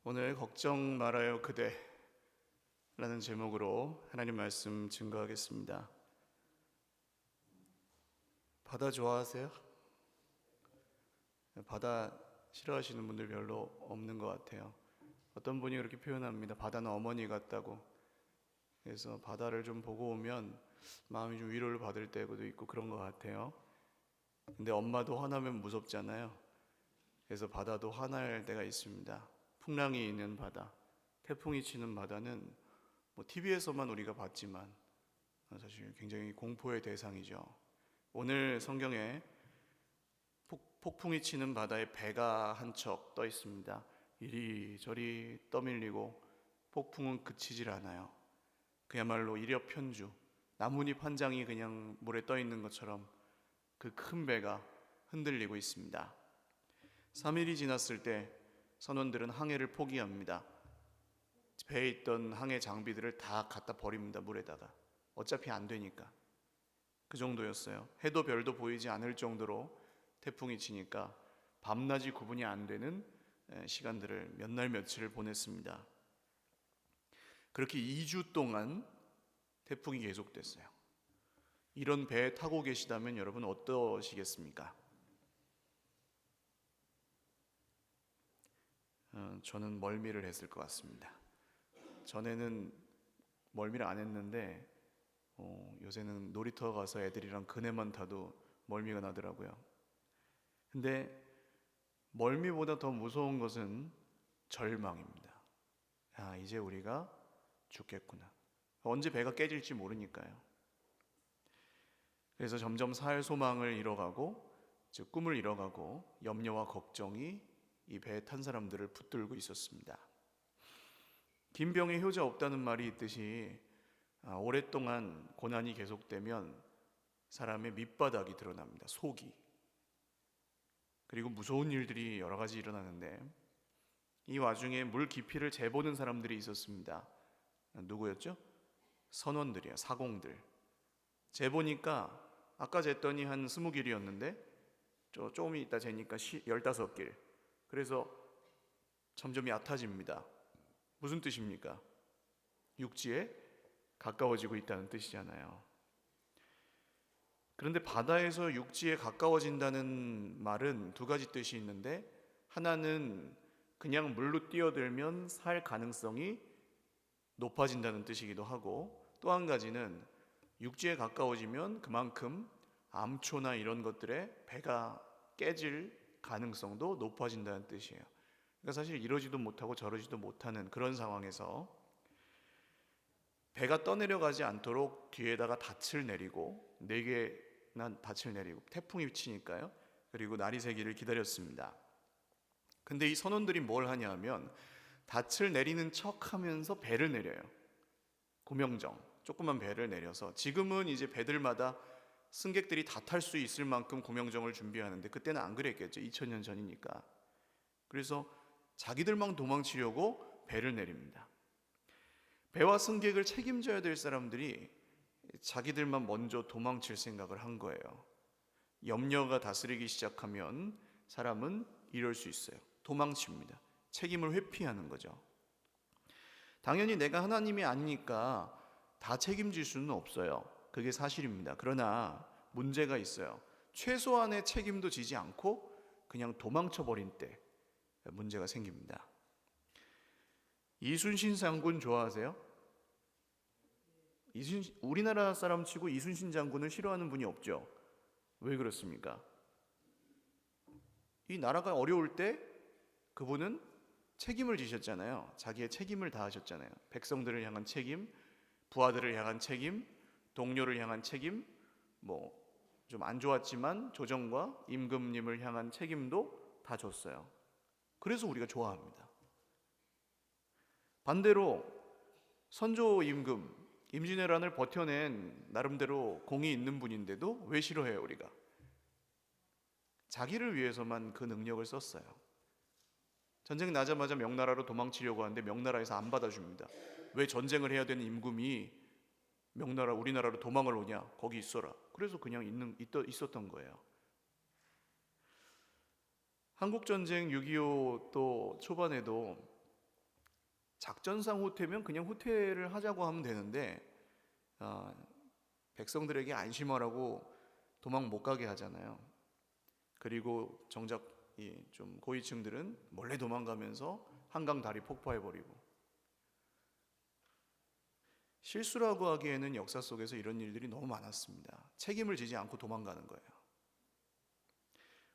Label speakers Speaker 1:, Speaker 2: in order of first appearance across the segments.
Speaker 1: 오늘 걱정 말아요 그대 라는 제목으로 하나님 말씀 증거하겠습니다. 바다 좋아하세요? 바다 싫어하시는 분들 별로 없는 것 같아요. 어떤 분이 그렇게 표현합니다. 바다는 어머니 같다고. 그래서 바다를 좀 보고 오면 마음이 좀 위로를 받을 때도 있고 그런 것 같아요. 근데 엄마도 화나면 무섭잖아요. 그래서 바다도 화날 때가 있습니다. 풍랑이 있는 바다, 태풍이 치는 바다는 TV에서만 우리가 봤지만 사실 굉장히 공포의 대상이죠. 오늘 성경에 폭풍이 치는 바다에 배가 한 척 떠 있습니다. 이리저리 떠밀리고 폭풍은 그치질 않아요. 그야말로 일엽편주, 나뭇잎 한 장이 그냥 물에 떠 있는 것처럼 그 큰 배가 흔들리고 있습니다. 3일이 지났을 때 선원들은 항해를 포기합니다. 배에 있던 항해 장비들을 다 갖다 버립니다. 물에다가. 어차피 안 되니까. 그 정도였어요. 해도 별도 보이지 않을 정도로 태풍이 치니까 밤낮이 구분이 안 되는 시간들을 몇 날 며칠을 보냈습니다. 그렇게 2주 동안 태풍이 계속됐어요. 이런 배에 타고 계시다면 여러분 어떠시겠습니까? 저는 멀미를 했을 것 같습니다. 전에는 멀미를 안 했는데 요새는 놀이터 가서 애들이랑 그네만 타도 멀미가 나더라고요. 근데 멀미보다 더 무서운 것은 절망입니다. 이제 우리가 죽겠구나. 언제 배가 깨질지 모르니까요. 그래서 점점 살 소망을 잃어가고, 즉 꿈을 잃어가고 염려와 걱정이 이 배에 탄 사람들을 붙들고 있었습니다. 긴 병에 효자 없다는 말이 있듯이 오랫동안 고난이 계속되면 사람의 밑바닥이 드러납니다. 속이. 그리고 무서운 일들이 여러 가지 일어나는데 이 와중에 물 깊이를 재보는 사람들이 있었습니다. 누구였죠? 선원들이야, 사공들. 재보니까 아까 쟀더니 한 20길이었는데 조금 있다 재니까 15길. 그래서 점점 얕아집니다. 무슨 뜻입니까? 육지에 가까워지고 있다는 뜻이잖아요. 그런데 바다에서 육지에 가까워진다는 말은 두 가지 뜻이 있는데, 하나는 그냥 물로 뛰어들면 살 가능성이 높아진다는 뜻이기도 하고, 또 한 가지는 육지에 가까워지면 그만큼 암초나 이런 것들에 배가 깨질 가능성도 높아진다는 뜻이에요. 그러니까 사실 이러지도 못하고 저러지도 못하는 그런 상황에서 배가 떠내려가지 않도록 뒤에다가 닻을 내리고 4개나 닻을 내리고 태풍이 치니까요. 그리고 날이 새기를 기다렸습니다. 근데 이 선원들이 뭘 하냐면 닻을 내리는 척하면서 배를 내려요. 구명정, 조그만 배를 내려서 지금은 이제 배들마다 승객들이 다 탈 수 있을 만큼 구명정을 준비하는데 그때는 안 그랬겠죠. 2000년 전이니까. 그래서 자기들만 도망치려고 배를 내립니다. 배와 승객을 책임져야 될 사람들이 자기들만 먼저 도망칠 생각을 한 거예요. 염려가 다스리기 시작하면 사람은 이럴 수 있어요. 도망칩니다. 책임을 회피하는 거죠. 당연히 내가 하나님이 아니니까 다 책임질 수는 없어요. 그게 사실입니다. 그러나 문제가 있어요. 최소한의 책임도 지지 않고 그냥 도망쳐버린 때 문제가 생깁니다. 이순신 장군 좋아하세요? 우리나라 사람 치고 이순신 장군을 싫어하는 분이 없죠. 왜 그렇습니까? 이 나라가 어려울 때 그분은 책임을 지셨잖아요. 자기의 책임을 다하셨잖아요. 백성들을 향한 책임, 부하들을 향한 책임, 동료를 향한 책임, 좀 안 좋았지만 조정과 임금님을 향한 책임도 다 줬어요. 그래서 우리가 좋아합니다. 반대로 선조 임금, 임진왜란을 버텨낸 나름대로 공이 있는 분인데도 왜 싫어해요 우리가? 자기를 위해서만 그 능력을 썼어요. 전쟁 나자마자 명나라로 도망치려고 하는데 명나라에서 안 받아줍니다. 왜 전쟁을 해야 되는 임금이 우리나라로 도망을 오냐? 거기 있어라. 그래서 그냥 있었던 거예요. 한국전쟁 6.25 또 초반에도 작전상 후퇴면 그냥 후퇴를 하자고 하면 되는데 백성들에게 안심하라고 도망 못 가게 하잖아요. 그리고 정작 좀 고위층들은 몰래 도망가면서 한강 다리 폭파해버리고. 실수라고 하기에는 역사 속에서 이런 일들이 너무 많았습니다. 책임을 지지 않고 도망가는 거예요.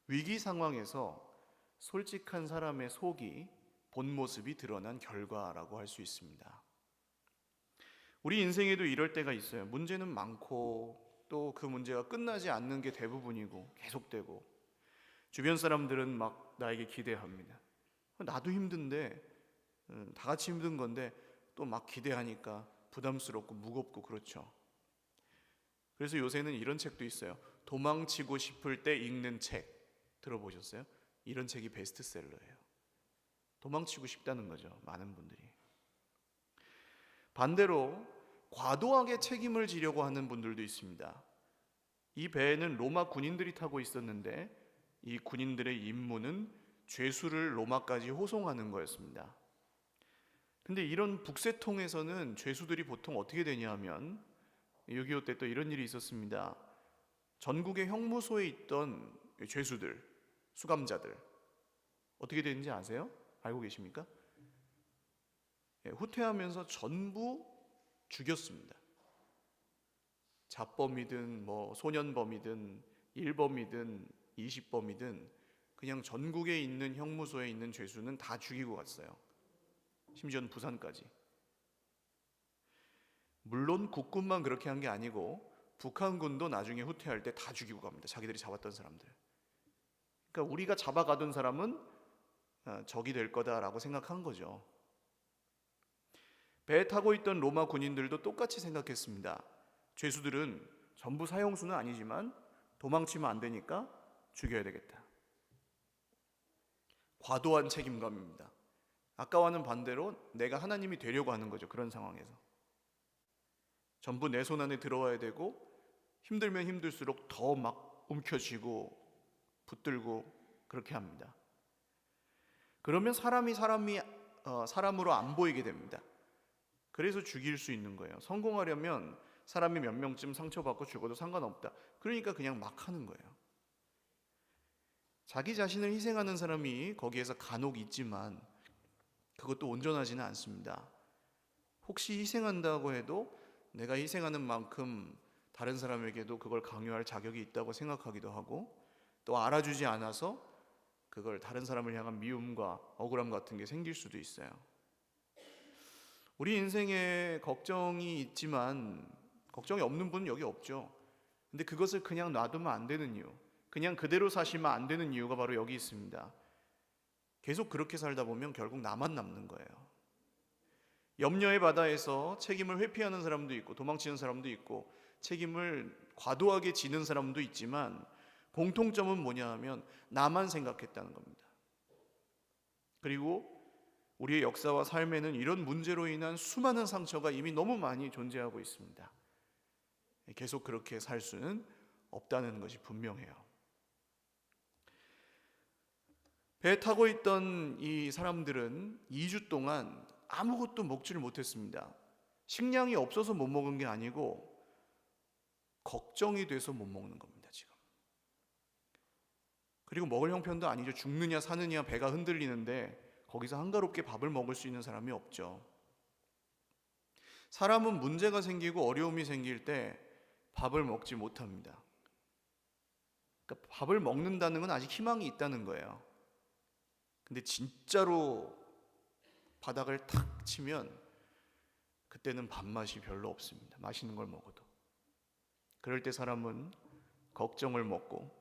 Speaker 1: 위기 상황에서 솔직한 사람의 속이 본 모습이 드러난 결과라고 할 수 있습니다. 우리 인생에도 이럴 때가 있어요. 문제는 많고 또 그 문제가 끝나지 않는 게 대부분이고 계속되고, 주변 사람들은 막 나에게 기대합니다. 나도 힘든데, 다 같이 힘든 건데 또 막 기대하니까 부담스럽고 무겁고 그렇죠. 그래서 요새는 이런 책도 있어요. 도망치고 싶을 때 읽는 책 들어보셨어요? 이런 책이 베스트셀러예요. 도망치고 싶다는 거죠, 많은 분들이. 반대로 과도하게 책임을 지려고 하는 분들도 있습니다. 이 배에는 로마 군인들이 타고 있었는데 이 군인들의 임무는 죄수를 로마까지 호송하는 거였습니다. 근데 이런 북새통에서는 죄수들이 보통 어떻게 되냐 하면, 6.25 때 또 이런 일이 있었습니다. 전국의 형무소에 있던 죄수들, 수감자들 어떻게 되는지 아세요? 알고 계십니까? 후퇴하면서 전부 죽였습니다. 자범이든 소년범이든 1범이든 20범이든 그냥 전국에 있는 형무소에 있는 죄수는 다 죽이고 갔어요. 심지어는 부산까지. 물론 국군만 그렇게 한 게 아니고 북한군도 나중에 후퇴할 때 다 죽이고 갑니다. 자기들이 잡았던 사람들. 그러니까 우리가 잡아가던 사람은 적이 될 거다라고 생각한 거죠. 배에 타고 있던 로마 군인들도 똑같이 생각했습니다. 죄수들은 전부 사형수는 아니지만 도망치면 안 되니까 죽여야 되겠다. 과도한 책임감입니다. 아까와는 반대로 내가 하나님이 되려고 하는 거죠. 그런 상황에서 전부 내 손 안에 들어와야 되고, 힘들면 힘들수록 더 막 움켜쥐고 붙들고 그렇게 합니다. 그러면 사람으로 안 보이게 됩니다. 그래서 죽일 수 있는 거예요. 성공하려면 사람이 몇 명쯤 상처받고 죽어도 상관없다. 그러니까 그냥 막 하는 거예요. 자기 자신을 희생하는 사람이 거기에서 간혹 있지만 그것도 온전하지는 않습니다. 혹시 희생한다고 해도 내가 희생하는 만큼 다른 사람에게도 그걸 강요할 자격이 있다고 생각하기도 하고, 또 알아주지 않아서 그걸 다른 사람을 향한 미움과 억울함 같은 게 생길 수도 있어요. 우리 인생에 걱정이 있지만 걱정이 없는 분은 여기 없죠. 근데 그것을 그냥 놔두면 안 되는 이유, 그냥 그대로 사시면 안 되는 이유가 바로 여기 있습니다. 계속 그렇게 살다 보면 결국 나만 남는 거예요. 염려의 바다에서 책임을 회피하는 사람도 있고 도망치는 사람도 있고 책임을 과도하게 지는 사람도 있지만 공통점은 뭐냐 하면 나만 생각했다는 겁니다. 그리고 우리의 역사와 삶에는 이런 문제로 인한 수많은 상처가 이미 너무 많이 존재하고 있습니다. 계속 그렇게 살 수는 없다는 것이 분명해요. 배에 타고 있던 이 사람들은 2주 동안 아무것도 먹지를 못했습니다. 식량이 없어서 못 먹은 게 아니고 걱정이 돼서 못 먹는 겁니다, 지금. 그리고 먹을 형편도 아니죠. 죽느냐 사느냐, 배가 흔들리는데 거기서 한가롭게 밥을 먹을 수 있는 사람이 없죠. 사람은 문제가 생기고 어려움이 생길 때 밥을 먹지 못합니다. 그러니까 밥을 먹는다는 건 아직 희망이 있다는 거예요. 근데 진짜로 바닥을 탁 치면 그때는 밥맛이 별로 없습니다. 맛있는 걸 먹어도. 그럴 때 사람은 걱정을 먹고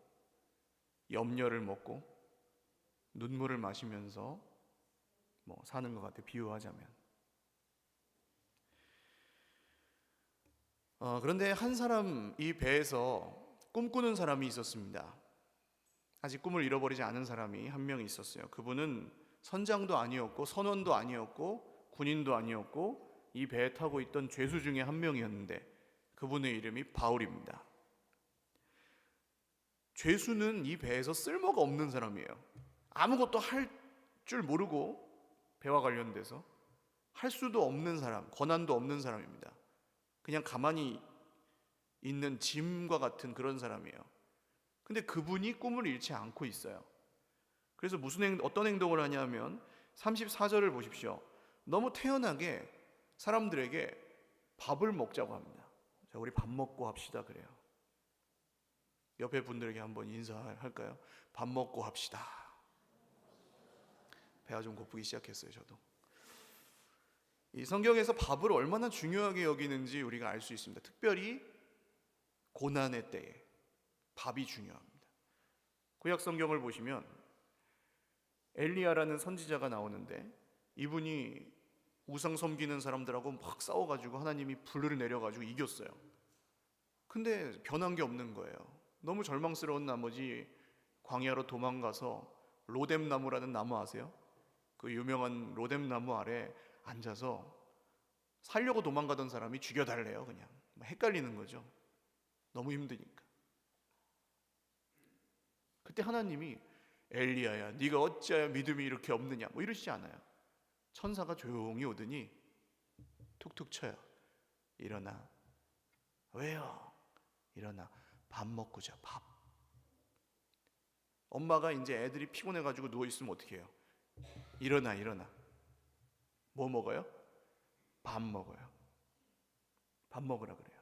Speaker 1: 염려를 먹고 눈물을 마시면서 사는 것 같아요. 비유하자면. 그런데 한 사람, 이 배에서 꿈꾸는 사람이 있었습니다. 아직 꿈을 잃어버리지 않은 사람이 한 명 있었어요. 그분은 선장도 아니었고 선원도 아니었고 군인도 아니었고 이 배에 타고 있던 죄수 중에 한 명이었는데 그분의 이름이 바울입니다. 죄수는 이 배에서 쓸모가 없는 사람이에요. 아무것도 할 줄 모르고 배와 관련돼서 할 수도 없는 사람, 권한도 없는 사람입니다. 그냥 가만히 있는 짐과 같은 그런 사람이에요. 근데 그분이 꿈을 잃지 않고 있어요. 그래서 어떤 행동을 하냐면 34절을 보십시오. 너무 태연하게 사람들에게 밥을 먹자고 합니다. 자, 우리 밥 먹고 합시다 그래요. 옆에 분들에게 한번 인사할까요? 밥 먹고 합시다. 배가 좀 고프기 시작했어요, 저도. 이 성경에서 밥을 얼마나 중요하게 여기는지 우리가 알 수 있습니다. 특별히 고난의 때에 밥이 중요합니다. 구약 성경을 보시면 엘리야라는 선지자가 나오는데 이분이 우상 섬기는 사람들하고 막 싸워가지고 하나님이 불을 내려가지고 이겼어요. 근데 변한 게 없는 거예요. 너무 절망스러운 나머지 광야로 도망가서 로뎀나무라는 나무 아세요? 그 유명한 로뎀나무 아래 앉아서 살려고 도망가던 사람이 죽여달래요. 그냥 헷갈리는 거죠. 너무 힘드니까. 그때 하나님이 엘리야야 네가 어찌하여 믿음이 이렇게 없느냐 뭐 이러시지 않아요. 천사가 조용히 오더니 툭툭 쳐요. 일어나. 왜요? 일어나. 밥 먹고 자. 밥. 엄마가 이제 애들이 피곤해가지고 누워있으면 어떻게 해요? 일어나. 뭐 먹어요? 밥 먹어요. 밥 먹으라 그래요.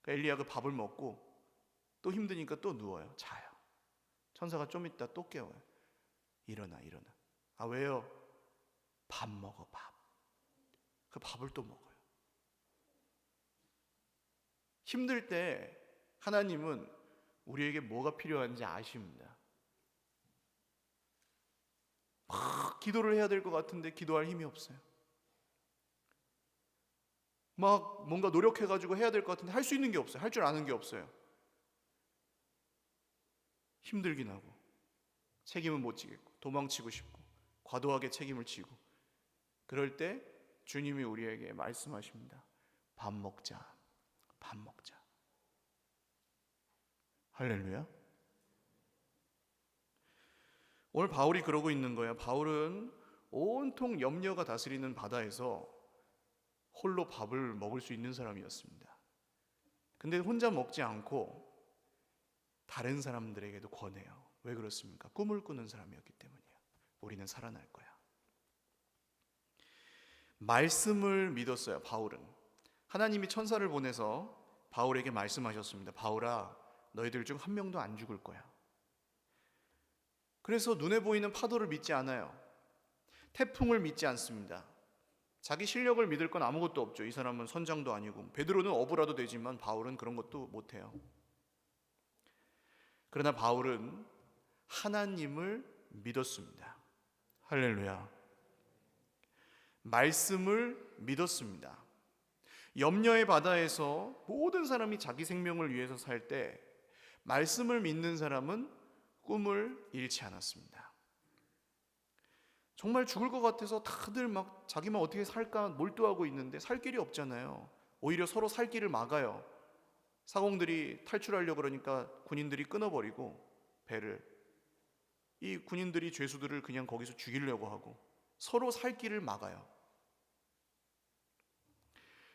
Speaker 1: 그러니까 엘리야가 밥을 먹고 또 힘드니까 또 누워요. 자요. 천사가 좀 있다 또 깨워요. 일어나. 아 왜요? 밥 먹어. 밥. 그 밥을 또 먹어요. 힘들 때 하나님은 우리에게 뭐가 필요한지 아십니다. 막 기도를 해야 될 것 같은데 기도할 힘이 없어요. 막 뭔가 노력해가지고 해야 될 것 같은데 할 수 있는 게 없어요. 할 줄 아는 게 없어요. 힘들긴 하고 책임은 못 지겠고 도망치고 싶고 과도하게 책임을 지고 그럴 때 주님이 우리에게 말씀하십니다. 밥 먹자. 할렐루야. 오늘 바울이 그러고 있는 거예요. 바울은 온통 염려가 다스리는 바다에서 홀로 밥을 먹을 수 있는 사람이었습니다. 근데 혼자 먹지 않고 다른 사람들에게도 권해요. 왜 그렇습니까? 꿈을 꾸는 사람이었기 때문이에요. 우리는 살아날 거야. 말씀을 믿었어요. 바울은 하나님이 천사를 보내서 바울에게 말씀하셨습니다. 바울아, 너희들 중 한 명도 안 죽을 거야. 그래서 눈에 보이는 파도를 믿지 않아요. 태풍을 믿지 않습니다. 자기 실력을 믿을 건 아무것도 없죠. 이 사람은 선장도 아니고 베드로는 어부라도 되지만 바울은 그런 것도 못해요. 그러나 바울은 하나님을 믿었습니다. 할렐루야. 말씀을 믿었습니다. 염려의 바다에서 모든 사람이 자기 생명을 위해서 살 때 말씀을 믿는 사람은 꿈을 잃지 않았습니다. 정말 죽을 것 같아서 다들 막 자기만 어떻게 살까 몰두하고 있는데 살 길이 없잖아요. 오히려 서로 살 길을 막아요. 사공들이 탈출하려고 그러니까 군인들이 끊어버리고 배를, 이 군인들이 죄수들을 그냥 거기서 죽이려고 하고 서로 살 길을 막아요.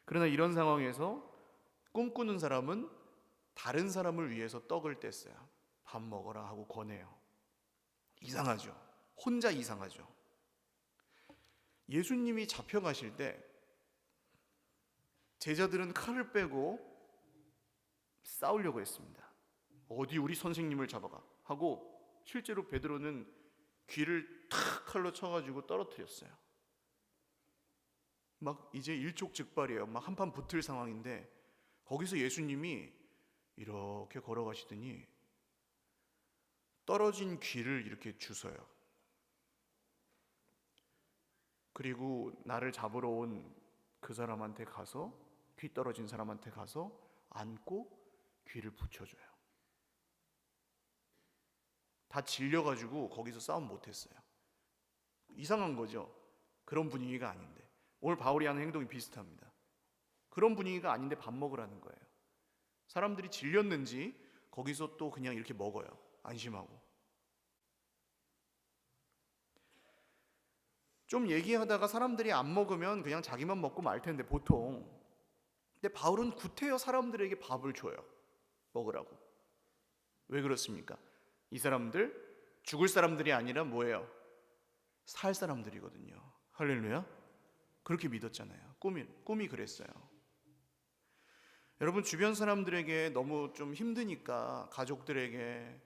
Speaker 1: 그러나 이런 상황에서 꿈꾸는 사람은 다른 사람을 위해서 떡을 뗐어요. 밥 먹어라 하고 권해요. 이상하죠. 혼자 이상하죠. 예수님이 잡혀가실 때 제자들은 칼을 빼고 싸우려고 했습니다. 어디 우리 선생님을 잡아가 하고 실제로 베드로는 귀를 탁 칼로 쳐가지고 떨어뜨렸어요. 막 이제 일촉즉발이에요. 막 한판 붙을 상황인데 거기서 예수님이 이렇게 걸어가시더니 떨어진 귀를 이렇게 주워요. 그리고 나를 잡으러 온 그 사람한테 가서, 귀 떨어진 사람한테 가서 안고 귀를 붙여줘요. 다 질려가지고 거기서 싸움 못했어요. 이상한 거죠. 그런 분위기가 아닌데. 오늘 바울이 하는 행동이 비슷합니다. 그런 분위기가 아닌데 밥 먹으라는 거예요. 사람들이 질렸는지 거기서 또 그냥 이렇게 먹어요. 안심하고. 좀 얘기하다가 사람들이 안 먹으면 그냥 자기만 먹고 말 텐데 보통. 근데 바울은 구태여 사람들에게 밥을 줘요. 먹으라고. 왜 그렇습니까? 이 사람들 죽을 사람들이 아니라 뭐예요? 살 사람들이거든요. 할렐루야. 그렇게 믿었잖아요. 꿈이 그랬어요. 여러분, 주변 사람들에게 너무 좀 힘드니까 가족들에게,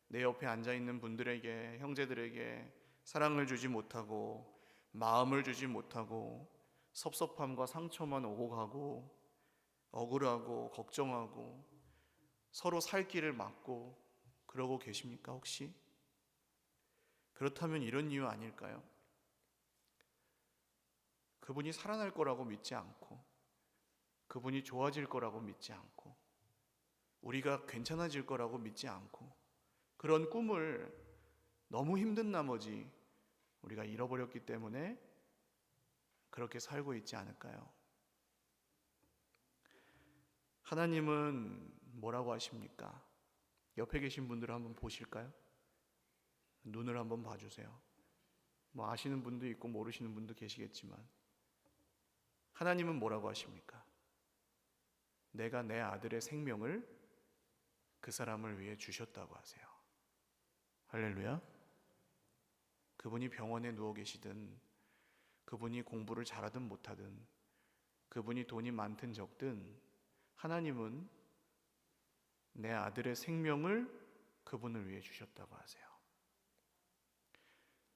Speaker 1: 내 옆에 앉아있는 분들에게, 형제들에게 사랑을 주지 못하고 마음을 주지 못하고 섭섭함과 상처만 오고 가고 억울하고 걱정하고 서로 살 길을 막고 그러고 계십니까 혹시? 그렇다면 이런 이유 아닐까요? 그분이 살아날 거라고 믿지 않고, 그분이 좋아질 거라고 믿지 않고, 우리가 괜찮아질 거라고 믿지 않고, 그런 꿈을 너무 힘든 나머지 우리가 잃어버렸기 때문에 그렇게 살고 있지 않을까요? 하나님은 뭐라고 하십니까? 옆에 계신 분들을 한번 보실까요? 눈을 한번 봐주세요. 뭐 아시는 분도 있고 모르시는 분도 계시겠지만 하나님은 뭐라고 하십니까? 내가 내 아들의 생명을 그 사람을 위해 주셨다고 하세요. 할렐루야. 그분이 병원에 누워 계시든, 그분이 공부를 잘하든 못하든, 그분이 돈이 많든 적든, 하나님은 내 아들의 생명을 그분을 위해 주셨다고 하세요.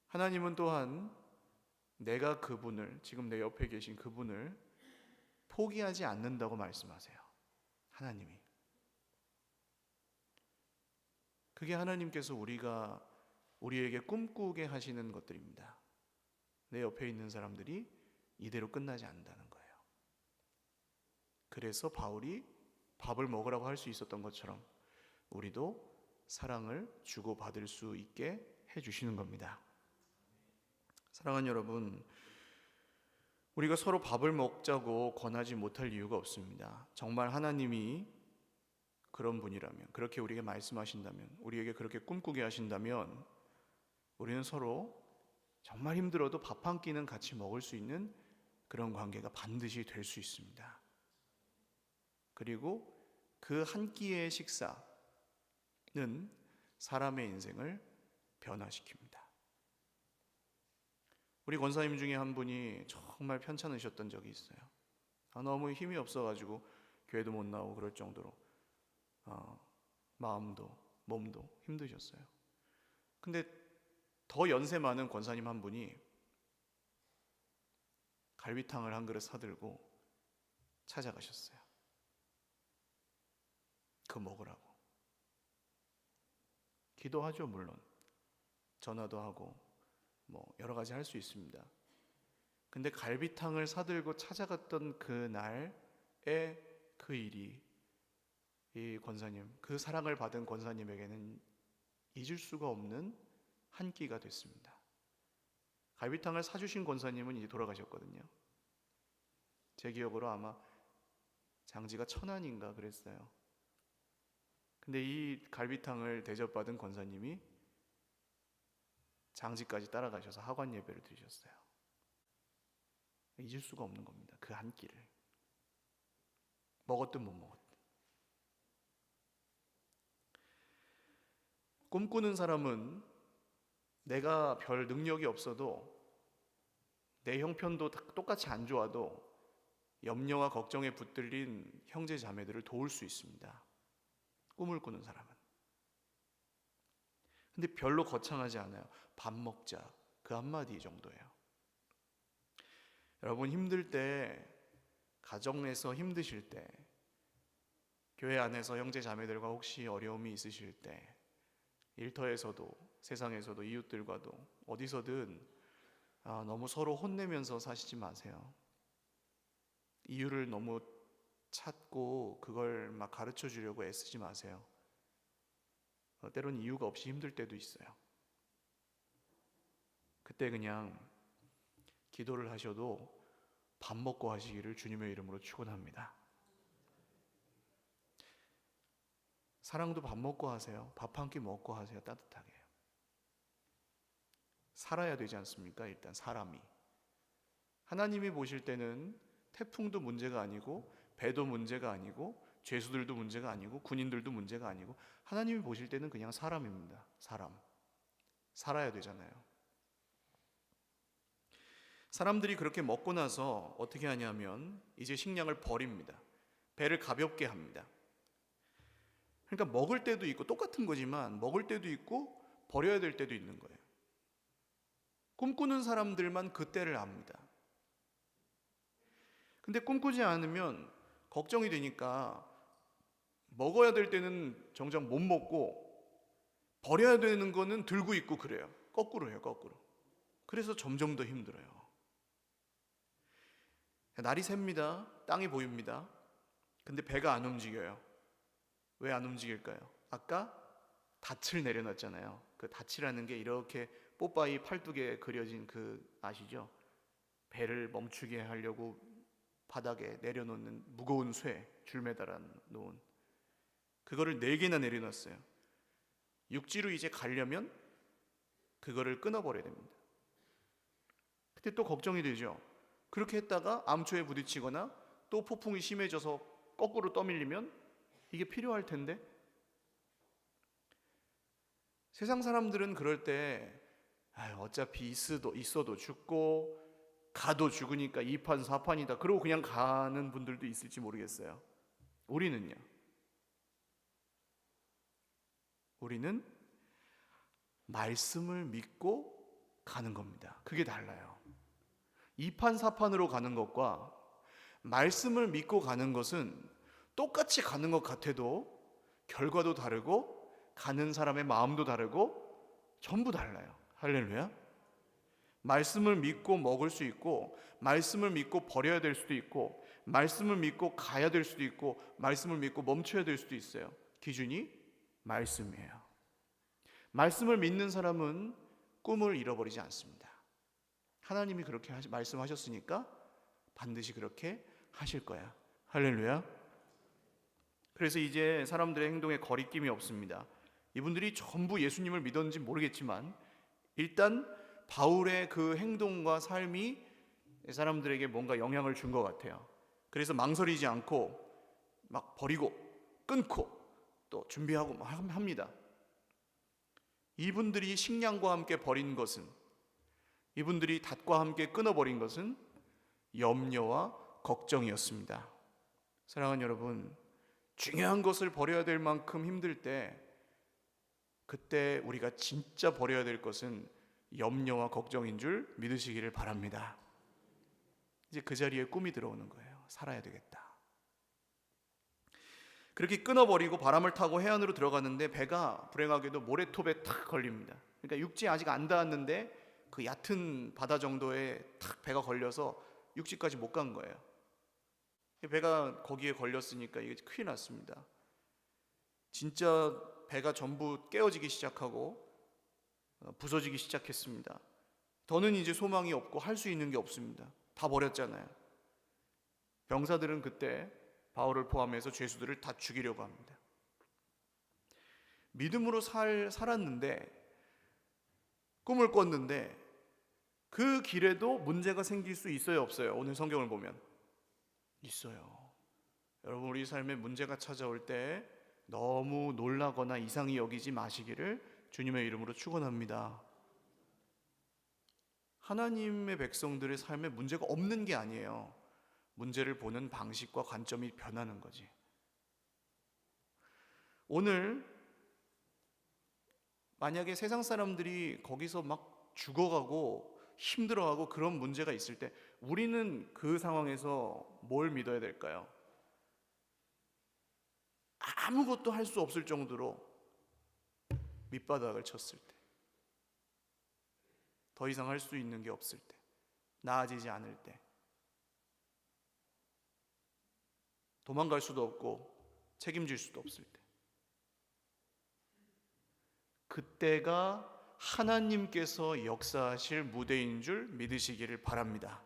Speaker 1: 하나님은 또한 내가 그분을, 지금 내 옆에 계신 그분을 포기하지 않는다고 말씀하세요. 하나님이. 그게 하나님께서 우리에게 꿈꾸게 하시는 것들입니다. 내 옆에 있는 사람들이 이대로 끝나지 않는다는 거예요. 그래서 바울이 밥을 먹으라고 할 수 있었던 것처럼 우리도 사랑을 주고받을 수 있게 해주시는 겁니다. 사랑하는 여러분, 우리가 서로 밥을 먹자고 권하지 못할 이유가 없습니다. 정말 하나님이 그런 분이라면, 그렇게 우리에게 말씀하신다면, 우리에게 그렇게 꿈꾸게 하신다면 우리는 서로 정말 힘들어도 밥 한 끼는 같이 먹을 수 있는 그런 관계가 반드시 될 수 있습니다. 그리고 그 한 끼의 식사는 사람의 인생을 변화시킵니다. 우리 권사님 중에 한 분이 정말 편찮으셨던 적이 있어요. 너무 힘이 없어가지고 교회도 못 나오고 그럴 정도로 마음도 몸도 힘드셨어요. 근데 더 연세 많은 권사님 한 분이 갈비탕을 한 그릇 사들고 찾아가셨어요. 그거 먹으라고. 기도하죠, 물론. 전화도 하고 뭐 여러 가지 할 수 있습니다. 근데 갈비탕을 사들고 찾아갔던 그날의 그 일이 이 권사님, 그 사랑을 받은 권사님에게는 잊을 수가 없는 한 끼가 됐습니다. 갈비탕을 사주신 권사님은 이제 돌아가셨거든요. 제 기억으로 아마 장지가 천안인가 그랬어요. 근데 이 갈비탕을 대접받은 권사님이 장지까지 따라가셔서 하관 예배를 드리셨어요. 잊을 수가 없는 겁니다. 그 한 끼를. 먹었든 못 먹었든. 꿈꾸는 사람은 내가 별 능력이 없어도, 내 형편도 똑같이 안 좋아도 염려와 걱정에 붙들린 형제 자매들을 도울 수 있습니다. 꿈을 꾸는 사람은. 근데 별로 거창하지 않아요. 밥 먹자, 그 한마디 정도예요. 여러분, 힘들 때, 가정에서 힘드실 때, 교회 안에서 형제 자매들과 혹시 어려움이 있으실 때, 일터에서도 세상에서도 이웃들과도 어디서든 너무 서로 혼내면서 사시지 마세요. 이유를 너무 찾고 그걸 막 가르쳐 주려고 애쓰지 마세요. 때로는 이유가 없이 힘들 때도 있어요. 그때 그냥 기도를 하셔도 밥 먹고 하시기를 주님의 이름으로 축원합니다. 사랑도 밥 먹고 하세요. 밥 한 끼 먹고 하세요. 따뜻하게. 살아야 되지 않습니까? 일단 사람이. 하나님이 보실 때는 태풍도 문제가 아니고 배도 문제가 아니고 죄수들도 문제가 아니고 군인들도 문제가 아니고 하나님이 보실 때는 그냥 사람입니다. 사람. 살아야 되잖아요. 사람들이 그렇게 먹고 나서 어떻게 하냐면 이제 식량을 버립니다. 배를 가볍게 합니다. 그러니까 먹을 때도 있고 똑같은 거지만 먹을 때도 있고 버려야 될 때도 있는 거예요. 꿈꾸는 사람들만 그 때를 압니다. 근데 꿈꾸지 않으면 걱정이 되니까 먹어야 될 때는 정작 못 먹고 버려야 되는 거는 들고 있고 그래요. 거꾸로 해요, 거꾸로. 그래서 점점 더 힘들어요. 날이 셉니다. 땅이 보입니다. 근데 배가 안 움직여요. 왜 안 움직일까요? 아까 닻을 내려놨잖아요. 그 닻이라는 게 이렇게 뽀빠이 팔뚝에 그려진 그 아시죠? 배를 멈추게 하려고 바닥에 내려놓는 무거운 쇠, 줄 매달아 놓은 그거를 4개나 내려놨어요. 육지로 이제 가려면 그거를 끊어버려야 됩니다. 그때 또 걱정이 되죠. 그렇게 했다가 암초에 부딪히거나 또 폭풍이 심해져서 거꾸로 떠밀리면 이게 필요할 텐데 세상 사람들은 그럴 때 어차피 있어도 죽고 가도 죽으니까 2판 4판이다 그러고 그냥 가는 분들도 있을지 모르겠어요. 우리는요? 우리는 말씀을 믿고 가는 겁니다. 그게 달라요. 2판 4판으로 가는 것과 말씀을 믿고 가는 것은 똑같이 가는 것 같아도 결과도 다르고 가는 사람의 마음도 다르고 전부 달라요. 할렐루야. 말씀을 믿고 먹을 수 있고 말씀을 믿고 버려야 될 수도 있고 말씀을 믿고 가야 될 수도 있고 말씀을 믿고 멈춰야 될 수도 있어요. 기준이 말씀이에요. 말씀을 믿는 사람은 꿈을 잃어버리지 않습니다. 하나님이 그렇게 말씀하셨으니까 반드시 그렇게 하실 거야. 할렐루야. 그래서 이제 사람들의 행동에 거리낌이 없습니다. 이분들이 전부 예수님을 믿었는지 모르겠지만 일단 바울의 그 행동과 삶이 사람들에게 뭔가 영향을 준 것 같아요. 그래서 망설이지 않고 막 버리고 끊고 또 준비하고 합니다. 이분들이 식량과 함께 버린 것은, 이분들이 닷과 함께 끊어버린 것은 염려와 걱정이었습니다. 사랑하는 여러분, 중요한 것을 버려야 될 만큼 힘들 때 그때 우리가 진짜 버려야 될 것은 염려와 걱정인 줄 믿으시기를 바랍니다. 이제 그 자리에 꿈이 들어오는 거예요. 살아야 되겠다. 그렇게 끊어버리고 바람을 타고 해안으로 들어갔는데 배가 불행하게도 모래톱에 탁 걸립니다. 그러니까 육지에 아직 안 닿았는데 그 얕은 바다 정도에 탁 배가 걸려서 육지까지 못 간 거예요. 배가 거기에 걸렸으니까 이게 큰일 났습니다. 진짜 배가 전부 깨어지기 시작하고 부서지기 시작했습니다. 더는 이제 소망이 없고 할 수 있는 게 없습니다. 다 버렸잖아요. 병사들은 그때 바울을 포함해서 죄수들을 다 죽이려고 합니다. 믿음으로 살았는데 꿈을 꿨는데 그 길에도 문제가 생길 수 있어요, 없어요? 오늘 성경을 보면 있어요. 여러분, 우리 삶에 문제가 찾아올 때 너무 놀라거나 이상히 여기지 마시기를 주님의 이름으로 축원합니다. 하나님의 백성들의 삶에 문제가 없는 게 아니에요. 문제를 보는 방식과 관점이 변하는 거지. 오늘 만약에 세상 사람들이 거기서 막 죽어가고 힘들어하고 그런 문제가 있을 때 우리는 그 상황에서 뭘 믿어야 될까요? 아무것도 할 수 없을 정도로 밑바닥을 쳤을 때, 더 이상 할 수 있는 게 없을 때, 나아지지 않을 때, 도망갈 수도 없고 책임질 수도 없을 때, 그때가 하나님께서 역사하실 무대인 줄 믿으시기를 바랍니다.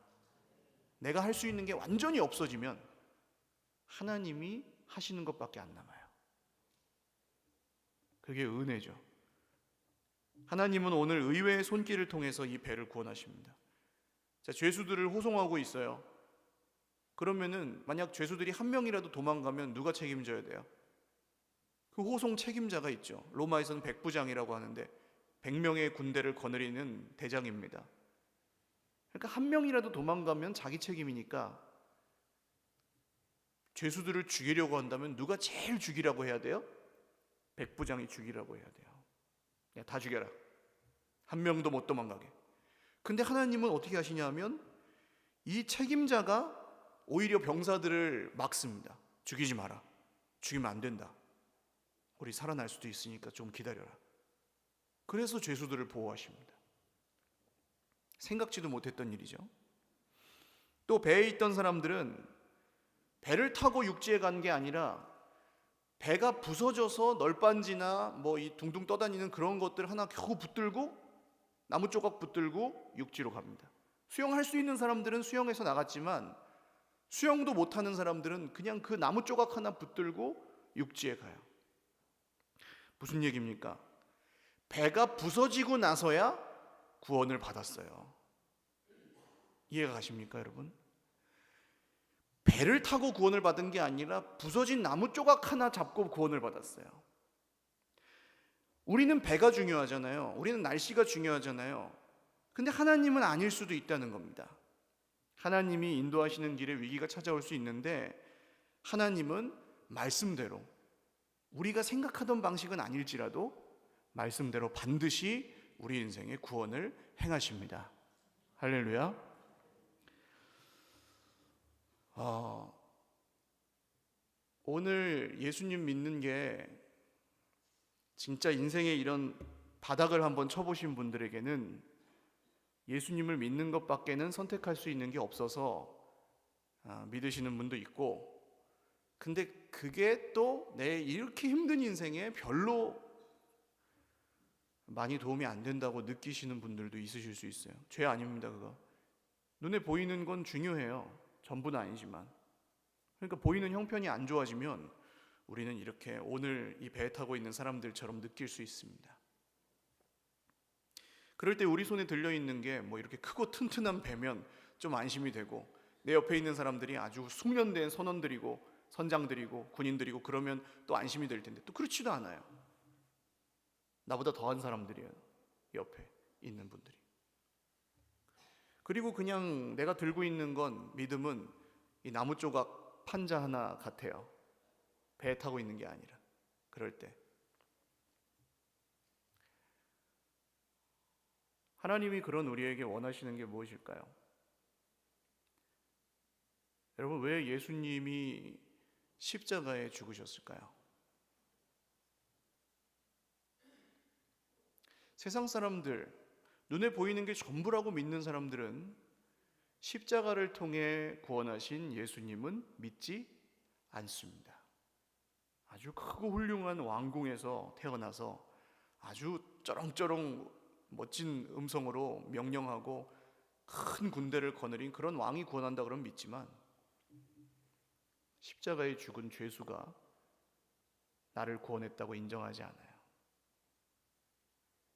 Speaker 1: 내가 할 수 있는 게 완전히 없어지면 하나님이 하시는 것밖에 안 남아요. 그게 은혜죠. 하나님은 오늘 의외의 손길을 통해서 이 배를 구원하십니다. 자, 죄수들을 호송하고 있어요. 그러면은 만약 죄수들이 한 명이라도 도망가면 누가 책임져야 돼요? 그 호송 책임자가 있죠. 로마에서는 백부장이라고 하는데 100명의 군대를 거느리는 대장입니다. 그러니까 한 명이라도 도망가면 자기 책임이니까 죄수들을 죽이려고 한다면 누가 제일 죽이라고 해야 돼요? 백부장이 죽이라고 해야 돼요. 야, 다 죽여라. 한 명도 못 도망가게. 근데 하나님은 어떻게 하시냐면 이 책임자가 오히려 병사들을 막습니다. 죽이지 마라. 죽이면 안 된다. 우리 살아날 수도 있으니까 좀 기다려라. 그래서 죄수들을 보호하십니다. 생각지도 못했던 일이죠. 또 배에 있던 사람들은 배를 타고 육지에 간 게 아니라 배가 부서져서 널빤지나 뭐 이 둥둥 떠다니는 그런 것들 하나 겨우 붙들고 나무 조각 붙들고 육지로 갑니다. 수영할 수 있는 사람들은 수영해서 나갔지만 수영도 못하는 사람들은 그냥 그 나무 조각 하나 붙들고 육지에 가요. 무슨 얘기입니까? 배가 부서지고 나서야 구원을 받았어요. 이해가 가십니까, 여러분? 배를 타고 구원을 받은 게 아니라 부서진 나무 조각 하나 잡고 구원을 받았어요. 우리는 배가 중요하잖아요. 우리는 날씨가 중요하잖아요. 근데 하나님은 아닐 수도 있다는 겁니다. 하나님이 인도하시는 길에 위기가 찾아올 수 있는데 하나님은 말씀대로 우리가 생각하던 방식은 아닐지라도 말씀대로 반드시 우리 인생의 구원을 행하십니다. 할렐루야. 오늘 예수님 믿는 게 진짜 인생의 이런 바닥을 한번 쳐보신 분들에게는 예수님을 믿는 것밖에는 선택할 수 있는 게 없어서 믿으시는 분도 있고, 근데 그게 또 내 이렇게 힘든 인생에 별로 많이 도움이 안 된다고 느끼시는 분들도 있으실 수 있어요. 죄 아닙니다, 그거. 눈에 보이는 건 중요해요. 전부는 아니지만. 그러니까 보이는 형편이 안 좋아지면 우리는 이렇게 오늘 이 배 타고 있는 사람들처럼 느낄 수 있습니다. 그럴 때 우리 손에 들려있는 게 뭐 이렇게 크고 튼튼한 배면 좀 안심이 되고, 내 옆에 있는 사람들이 아주 숙련된 선원들이고 선장들이고 군인들이고 그러면 또 안심이 될 텐데, 또 그렇지도 않아요. 나보다 더한 사람들이에요, 옆에 있는 분들이. 그리고 그냥 내가 들고 있는 건, 믿음은 이 나무 조각 판자 하나 같아요. 배에 타고 있는 게 아니라. 그럴 때 하나님이 그런 우리에게 원하시는 게 무엇일까요? 여러분, 왜 예수님이 십자가에 죽으셨을까요? 세상 사람들, 눈에 보이는 게 전부라고 믿는 사람들은 십자가를 통해 구원하신 예수님은 믿지 않습니다. 아주 크고 훌륭한 왕궁에서 태어나서 아주 쩌렁쩌렁 멋진 음성으로 명령하고 큰 군대를 거느린 그런 왕이 구원한다 그러면 믿지만, 십자가에 죽은 죄수가 나를 구원했다고 인정하지 않아요.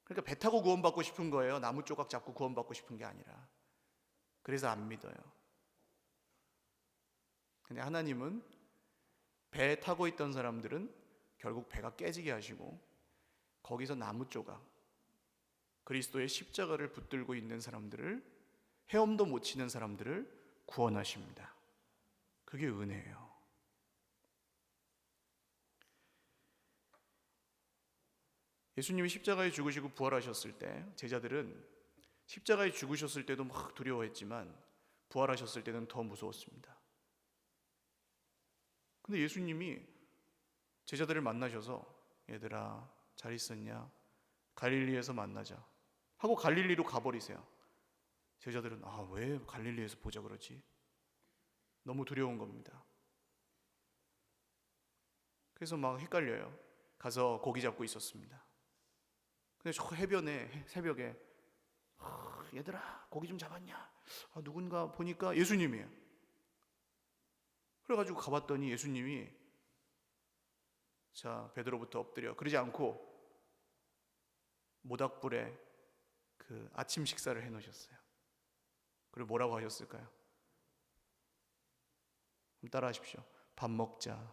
Speaker 1: 그러니까 배 타고 구원받고 싶은 거예요. 나무 조각 잡고 구원받고 싶은 게 아니라. 그래서 안 믿어요. 근데 하나님은 배 타고 있던 사람들은 결국 배가 깨지게 하시고, 거기서 나무 조각, 그리스도의 십자가를 붙들고 있는 사람들을, 헤엄도 못 치는 사람들을 구원하십니다. 그게 은혜예요. 예수님이 십자가에 죽으시고 부활하셨을 때 제자들은 십자가에 죽으셨을 때도 막 두려워했지만 부활하셨을 때는 더 무서웠습니다. 근데 예수님이 제자들을 만나셔서, 얘들아 잘 있었냐? 갈릴리에서 만나자 하고 갈릴리로 가버리세요. 제자들은 왜 갈릴리에서 보자 그러지? 너무 두려운 겁니다. 그래서 막 헷갈려요. 가서 고기 잡고 있었습니다. 근데 저 해변에 새벽에 얘들아 고기 좀 잡았냐? 누군가 보니까 예수님이에요. 그래가지고 가봤더니 예수님이, 자 베드로부터 엎드려, 그러지 않고 모닥불에 그 아침 식사를 해놓으셨어요. 그리고 뭐라고 하셨을까요? 따라 하십시오. 밥 먹자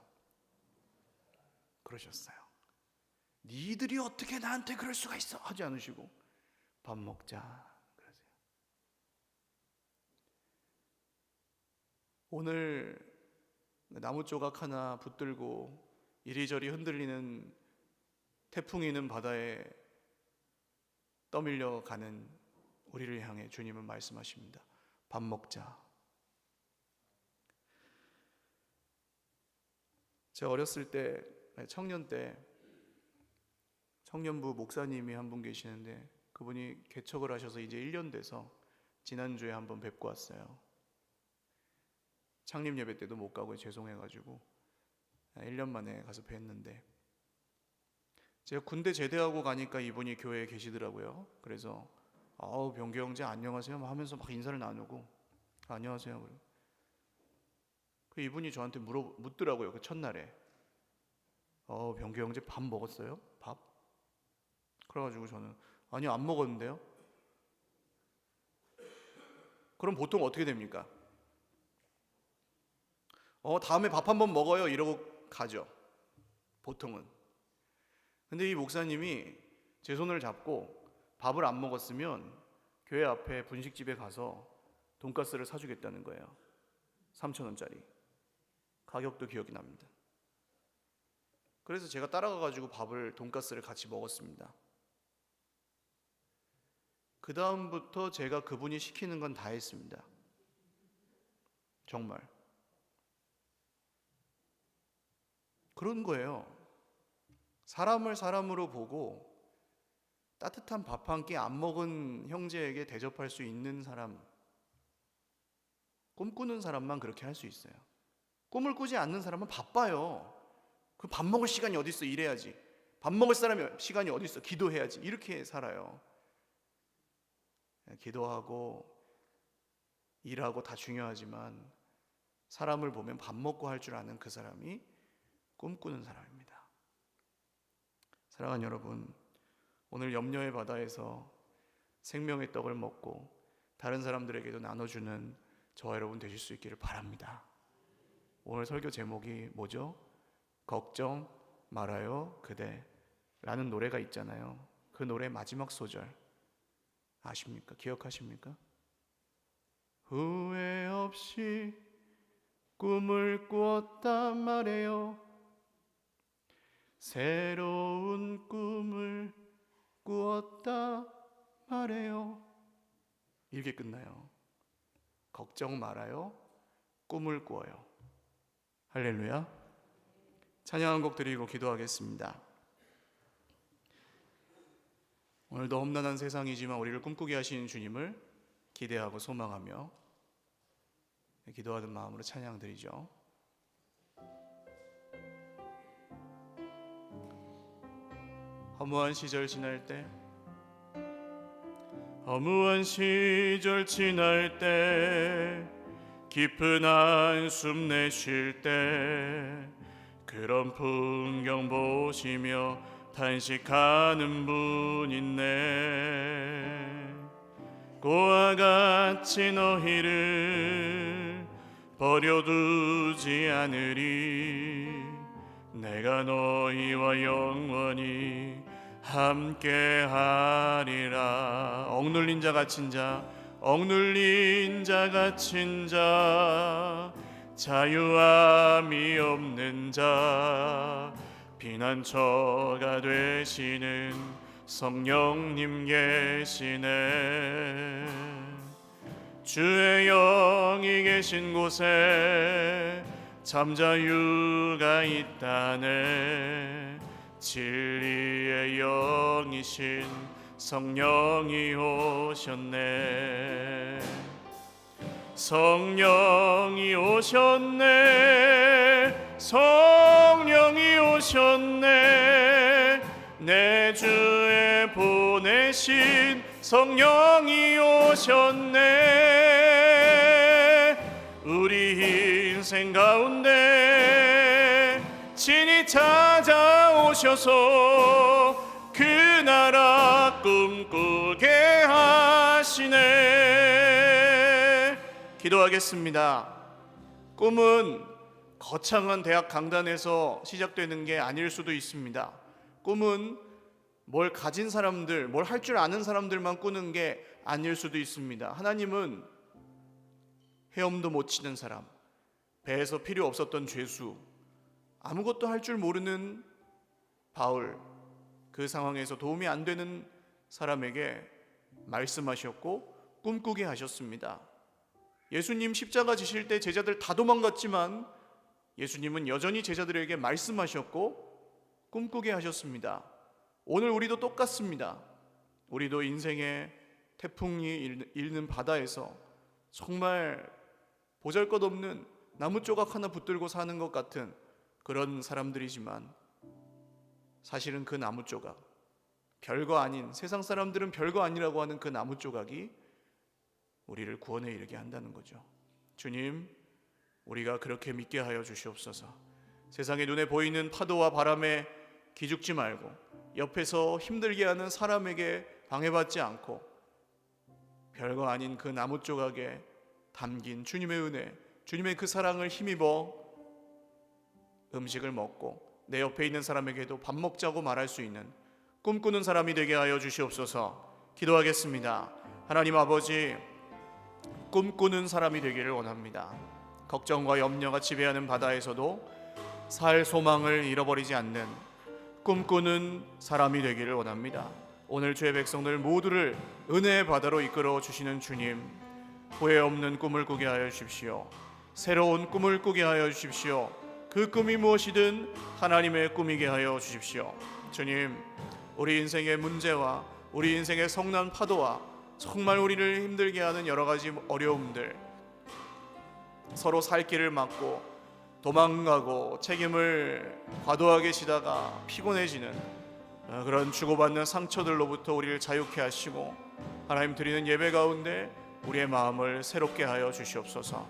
Speaker 1: 그러셨어요. 니들이 어떻게 나한테 그럴 수가 있어 하지 않으시고 밥 먹자 그러세요. 오늘 나무 조각 하나 붙들고 이리저리 흔들리는 태풍이 있는 바다에 떠밀려 가는 우리를 향해 주님은 말씀하십니다. 밥 먹자. 제가 어렸을 때, 청년 때 청년부 목사님이 한 분 계시는데 그분이 개척을 하셔서 이제 1년 돼서 지난주에 한번 뵙고 왔어요. 창립 예배 때도 못 가고 죄송해가지고 1년 만에 가서 뵀는데, 제가 군대 제대하고 가니까 이분이 교회에 계시더라고요. 그래서 병규 형제 안녕하세요 하면서 막 인사를 나누고 안녕하세요. 그 이분이 저한테 묻더라고요. 그 첫날에 병규 형제 밥 먹었어요? 밥? 그래가지고 저는 아니요 안 먹었는데요. 그럼 보통 어떻게 됩니까? 다음에 밥 한번 먹어요 이러고 가죠 보통은. 근데 이 목사님이 제 손을 잡고 밥을 안 먹었으면 교회 앞에 분식집에 가서 돈가스를 사주겠다는 거예요. 3,000원짜리. 가격도 기억이 납니다. 그래서 제가 따라가가지고 돈가스를 같이 먹었습니다. 그 다음부터 제가 그분이 시키는 건 다 했습니다. 정말 그런 거예요. 사람을 사람으로 보고 따뜻한 밥 한 끼 안 먹은 형제에게 대접할 수 있는 사람, 꿈꾸는 사람만 그렇게 할 수 있어요. 꿈을 꾸지 않는 사람은 바빠요. 그 밥 먹을 시간이 어디 있어? 일해야지. 밥 먹을 사람이 시간이 어디 있어? 기도해야지. 이렇게 살아요. 기도하고 일하고 다 중요하지만 사람을 보면 밥 먹고 할 줄 아는 그 사람이 꿈꾸는 사람입니다. 사랑하는 여러분, 오늘 염려의 바다에서 생명의 떡을 먹고 다른 사람들에게도 나눠주는 저와 여러분 되실 수 있기를 바랍니다. 오늘 설교 제목이 뭐죠? 걱정 말아요 그대 라는 노래가 있잖아요. 그 노래 마지막 소절 아십니까? 기억하십니까? 후회 없이 꿈을 꾸었단 말이에요. 새로운 꿈을 꾸었다 말해요. 이렇게 끝나요. 걱정 말아요. 꿈을 꾸어요. 할렐루야. 찬양 한 곡 드리고 기도하겠습니다. 오늘도 험난한 세상이지만 우리를 꿈꾸게 하시는 주님을 기대하고 소망하며 기도하는 마음으로 찬양 드리죠. 허무한 시절 지날 때, 허무한 시절 지날 때, 깊은 한숨 내쉴 때, 그런 풍경 보시며 탄식하는 분 있네. 고와 같이 너희를 버려두지 않으리. 내가 너희와 영원히 함께하리라. 억눌린 자 갇힌 자, 억눌린 자 갇힌 자, 자유함이 없는 자, 피난처가 되시는 성령님 계시네. 주의 영이 계신 곳에 잠자유가 있다네. 진리의 영이신 성령이 오셨네. 성령이 오셨네. 성령이 오셨네. 내 주에 보내신 성령이 오셨네. 우리 인생 가운데 친히 찾아오셔서 그 나라 꿈꾸게 하시네. 기도하겠습니다. 꿈은 거창한 대학 강단에서 시작되는 게 아닐 수도 있습니다. 꿈은 뭘 가진 사람들, 뭘 할 줄 아는 사람들만 꾸는 게 아닐 수도 있습니다. 하나님은 헤엄도 못 치는 사람, 배에서 필요 없었던 죄수, 아무것도 할 줄 모르는 바울, 그 상황에서 도움이 안 되는 사람에게 말씀하셨고 꿈꾸게 하셨습니다. 예수님 십자가 지실 때 제자들 다 도망갔지만 예수님은 여전히 제자들에게 말씀하셨고 꿈꾸게 하셨습니다. 오늘 우리도 똑같습니다. 우리도 인생의 태풍이 일는 바다에서 정말 보잘것없는 나무 조각 하나 붙들고 사는 것 같은 그런 사람들이지만 사실은 그 나무 조각, 별거 아닌, 세상 사람들은 별거 아니라고 하는 그 나무 조각이 우리를 구원에 이르게 한다는 거죠. 주님, 우리가 그렇게 믿게 하여 주시옵소서. 세상의 눈에 보이는 파도와 바람에 기죽지 말고 옆에서 힘들게 하는 사람에게 방해받지 않고 별거 아닌 그 나무 조각에 담긴 주님의 은혜, 주님의 그 사랑을 힘입어 음식을 먹고 내 옆에 있는 사람에게도 밥 먹자고 말할 수 있는 꿈꾸는 사람이 되게 하여 주시옵소서. 기도하겠습니다. 하나님 아버지, 꿈꾸는 사람이 되기를 원합니다. 걱정과 염려가 지배하는 바다에서도 살 소망을 잃어버리지 않는 꿈꾸는 사람이 되기를 원합니다. 오늘 주의 백성들 모두를 은혜의 바다로 이끌어 주시는 주님, 후회 없는 꿈을 꾸게 하여 주십시오. 새로운 꿈을 꾸게 하여 주십시오. 그 꿈이 무엇이든 하나님의 꿈이게 하여 주십시오. 주님, 우리 인생의 문제와 우리 인생의 성난 파도와 정말 우리를 힘들게 하는 여러 가지 어려움들, 서로 살 길을 막고 도망가고 책임을 과도하게 지다가 피곤해지는 그런 주고받는 상처들로부터 우리를 자유케 하시고 하나님 드리는 예배 가운데 우리의 마음을 새롭게 하여 주시옵소서.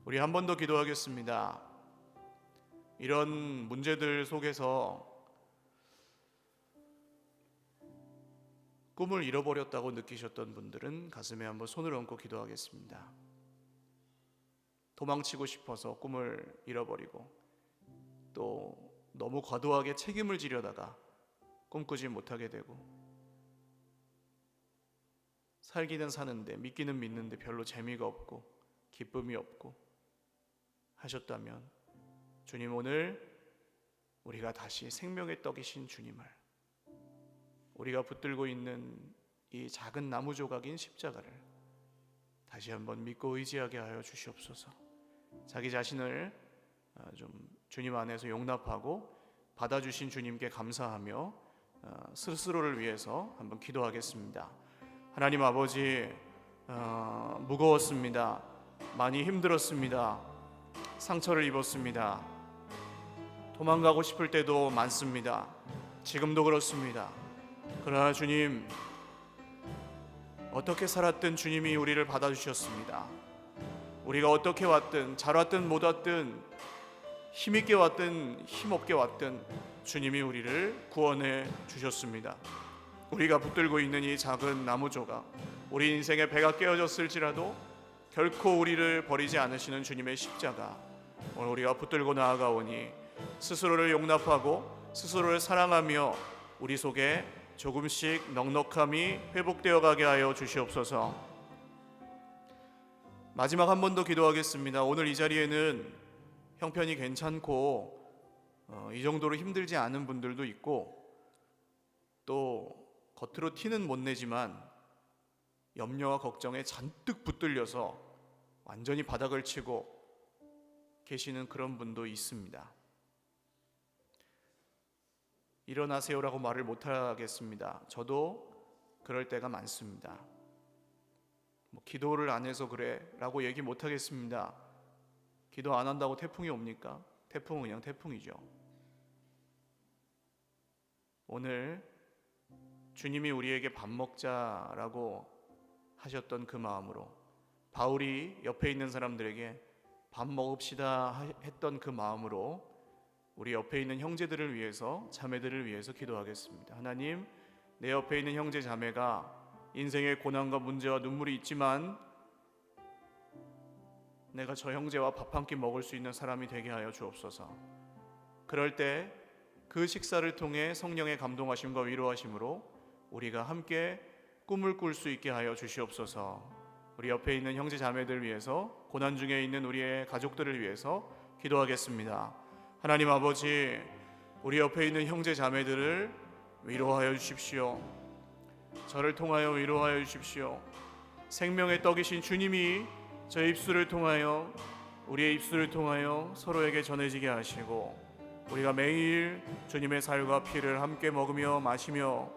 Speaker 1: 우리 한 번 더 기도하겠습니다. 이런 문제들 속에서 꿈을 잃어버렸다고 느끼셨던 분들은 가슴에 한번 손을 얹고 기도하겠습니다. 도망치고 싶어서 꿈을 잃어버리고 또 너무 과도하게 책임을 지려다가 꿈꾸지 못하게 되고 살기는 사는데 믿기는 믿는데 별로 재미가 없고 기쁨이 없고 하셨다면 주님, 오늘 우리가 다시 생명의 떡이신 주님을, 우리가 붙들고 있는 이 작은 나무 조각인 십자가를 다시 한번 믿고 의지하게 하여 주시옵소서. 자기 자신을 좀 주님 안에서 용납하고 받아주신 주님께 감사하며 스스로를 위해서 한번 기도하겠습니다. 하나님 아버지, 무거웠습니다. 많이 힘들었습니다. 상처를 입었습니다. 도망가고 싶을 때도 많습니다. 지금도 그렇습니다. 그러나 주님, 어떻게 살았든 주님이 우리를 받아주셨습니다. 우리가 어떻게 왔든 잘 왔든 못 왔든 힘있게 왔든 힘없게 왔든 주님이 우리를 구원해 주셨습니다. 우리가 붙들고 있는 이 작은 나무 조각, 우리 인생의 배가 깨어졌을지라도 결코 우리를 버리지 않으시는 주님의 십자가, 오늘 우리가 붙들고 나아가오니 스스로를 용납하고 스스로를 사랑하며 우리 속에 조금씩 넉넉함이 회복되어 가게 하여 주시옵소서. 마지막 한 번 더 기도하겠습니다. 오늘 이 자리에는 형편이 괜찮고 이 정도로 힘들지 않은 분들도 있고 또 겉으로 티는 못 내지만 염려와 걱정에 잔뜩 붙들려서 완전히 바닥을 치고 계시는 그런 분도 있습니다. 일어나세요라고 말을 못하겠습니다. 저도 그럴 때가 많습니다. 기도를 안 해서 그래 라고 얘기 못하겠습니다. 기도 안 한다고 태풍이 옵니까? 태풍은 그냥 태풍이죠. 오늘 주님이 우리에게 밥 먹자라고 하셨던 그 마음으로, 바울이 옆에 있는 사람들에게 밥 먹읍시다 했던 그 마음으로 우리 옆에 있는 형제들을 위해서, 자매들을 위해서 기도하겠습니다. 하나님, 내 옆에 있는 형제 자매가 인생의 고난과 문제와 눈물이 있지만 내가 저 형제와 밥 한 끼 먹을 수 있는 사람이 되게 하여 주옵소서. 그럴 때 그 식사를 통해 성령의 감동하심과 위로하심으로 우리가 함께 꿈을 꿀 수 있게 하여 주시옵소서. 우리 옆에 있는 형제 자매들 위해서, 고난 중에 있는 우리의 가족들을 위해서 기도하겠습니다. 하나님 아버지, 우리 옆에 있는 형제 자매들을 위로하여 주십시오. 저를 통하여 위로하여 주십시오. 생명의 떡이신 주님이 저의 입술을 통하여, 우리의 입술을 통하여 서로에게 전해지게 하시고, 우리가 매일 주님의 살과 피를 함께 먹으며 마시며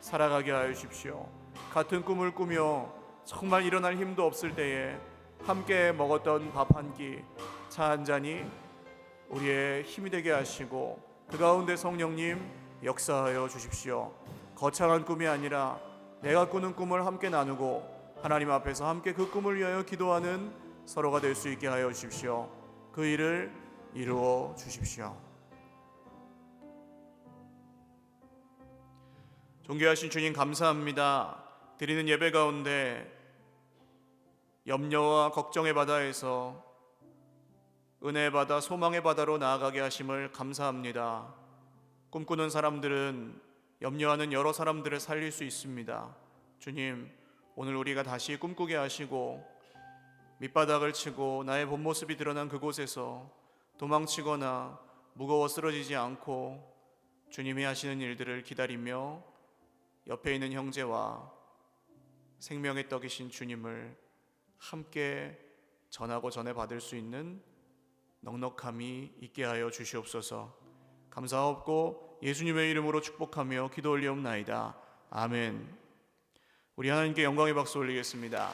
Speaker 1: 살아가게 하여 주십시오. 같은 꿈을 꾸며 정말 일어날 힘도 없을 때에 함께 먹었던 밥 한 끼, 차 한 잔이 우리의 힘이 되게 하시고, 그 가운데 성령님 역사하여 주십시오. 거창한 꿈이 아니라 내가 꾸는 꿈을 함께 나누고 하나님 앞에서 함께 그 꿈을 위하여 기도하는 서로가 될 수 있게 하여 주십시오. 그 일을 이루어 주십시오. 존귀하신 주님, 감사합니다. 드리는 예배 가운데 염려와 걱정의 바다에서 은혜의 바다, 소망의 바다로 나아가게 하심을 감사합니다. 꿈꾸는 사람들은 염려하는 여러 사람들을 살릴 수 있습니다. 주님, 오늘 우리가 다시 꿈꾸게 하시고 밑바닥을 치고 나의 본 모습이 드러난 그곳에서 도망치거나 무거워 쓰러지지 않고 주님이 하시는 일들을 기다리며 옆에 있는 형제와 생명의 떡이신 주님을 함께 전하고 전해받을 수 있는 넉넉함이 있게 하여 주시옵소서. 감사하옵고 예수님의 이름으로 축복하며 기도 올리옵나이다. 아멘. 우리 하나님께 영광의 박수 올리겠습니다.